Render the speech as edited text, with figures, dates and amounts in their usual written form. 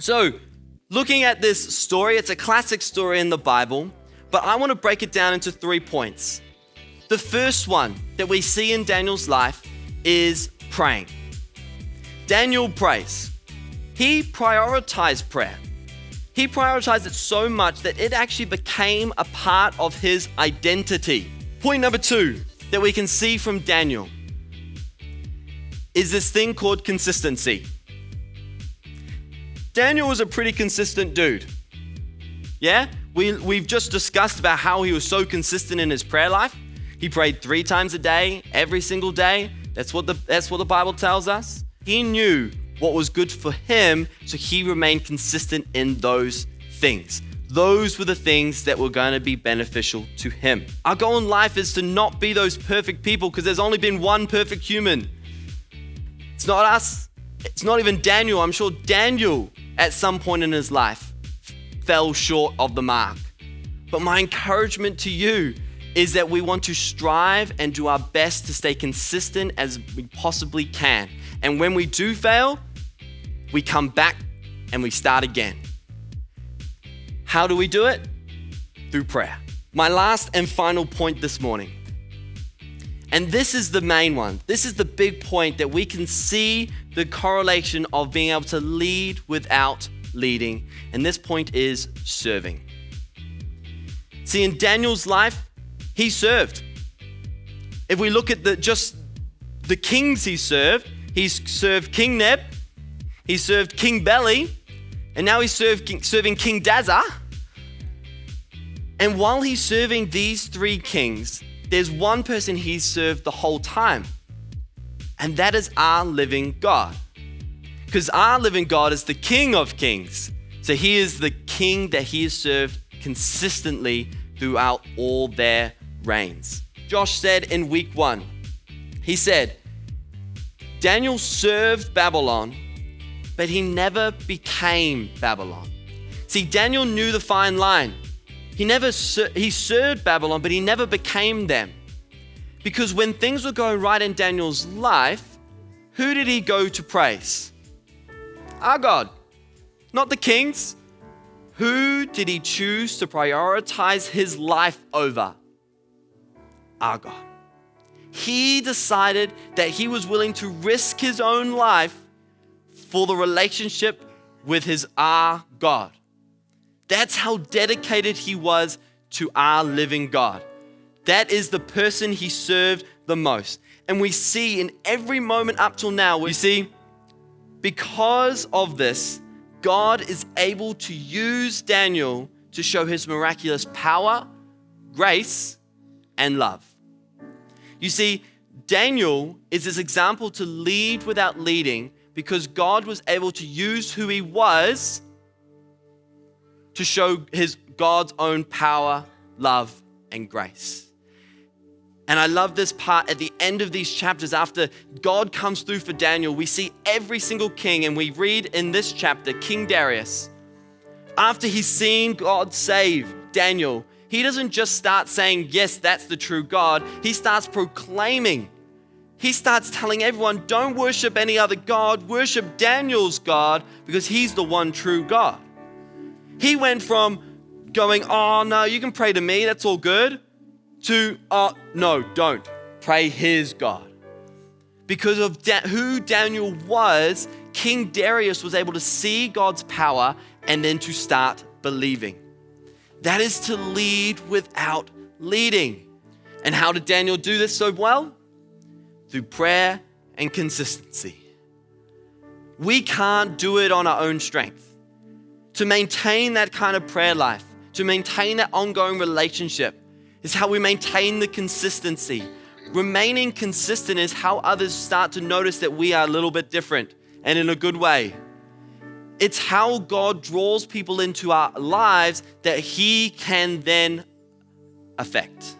So, looking at this story, it's a classic story in the Bible, but I want to break it down into 3 points. The first one that we see in Daniel's life is praying. Daniel prays. He prioritized prayer. He prioritized it so much that it actually became a part of his identity. Point number 2 that we can see from Daniel is this thing called consistency. Daniel was a pretty consistent dude. Yeah? We've just discussed about how he was so consistent in his prayer life. He prayed 3 times a day, every single day. That's what the Bible tells us. He knew what was good for him, so he remained consistent in those things. Those were the things that were going to be beneficial to him. Our goal in life is to not be those perfect people, because there's only been one perfect human. It's not us. It's not even Daniel. I'm sure Daniel, at some point in his life, fell short of the mark. But my encouragement to you is that we want to strive and do our best to stay consistent as we possibly can. And when we do fail, we come back and we start again. How do we do it? Through prayer. My last and final point this morning, and this is the main one. This is the big point that we can see the correlation of being able to lead without leading. And this point is serving. See, in Daniel's life, he served. If we look at just the kings he served King Neb, he served King Belly, and now he's serving King Dazza. And while he's serving these 3 kings, there's one person he's served the whole time, and that is our living God. Because our living God is the King of Kings. So he is the king that he has served consistently throughout all their reigns. Josh said in week 1, he said, Daniel served Babylon, but he never became Babylon. See, Daniel knew the fine line. He served Babylon, but he never became them. Because when things were going right in Daniel's life, who did he go to praise? Our God, not the kings. Who did he choose to prioritize his life over? Our God. He decided that he was willing to risk his own life for the relationship with our God. That's how dedicated he was to our living God. That is the person he served the most. And we see in every moment up till now, we see because of this, God is able to use Daniel to show his miraculous power, grace, and love. You see, Daniel is this example to lead without leading because God was able to use who he was to show God's own power, love, and grace. And I love this part at the end of these chapters. After God comes through for Daniel, we see every single king, and we read in this chapter, King Darius, after he's seen God save Daniel, he doesn't just start saying, yes, that's the true God. He starts proclaiming. He starts telling everyone, don't worship any other God, worship Daniel's God because he's the one true God. He went from going, oh no, you can pray to me, that's all good, to, no, don't. Pray his God. Because of who Daniel was, King Darius was able to see God's power and then to start believing. That is to lead without leading. And how did Daniel do this so well? Through prayer and consistency. We can't do it on our own strength. To maintain that kind of prayer life, to maintain that ongoing relationship, is how we maintain the consistency. Remaining consistent is how others start to notice that we are a little bit different and in a good way. It's how God draws people into our lives that he can then affect.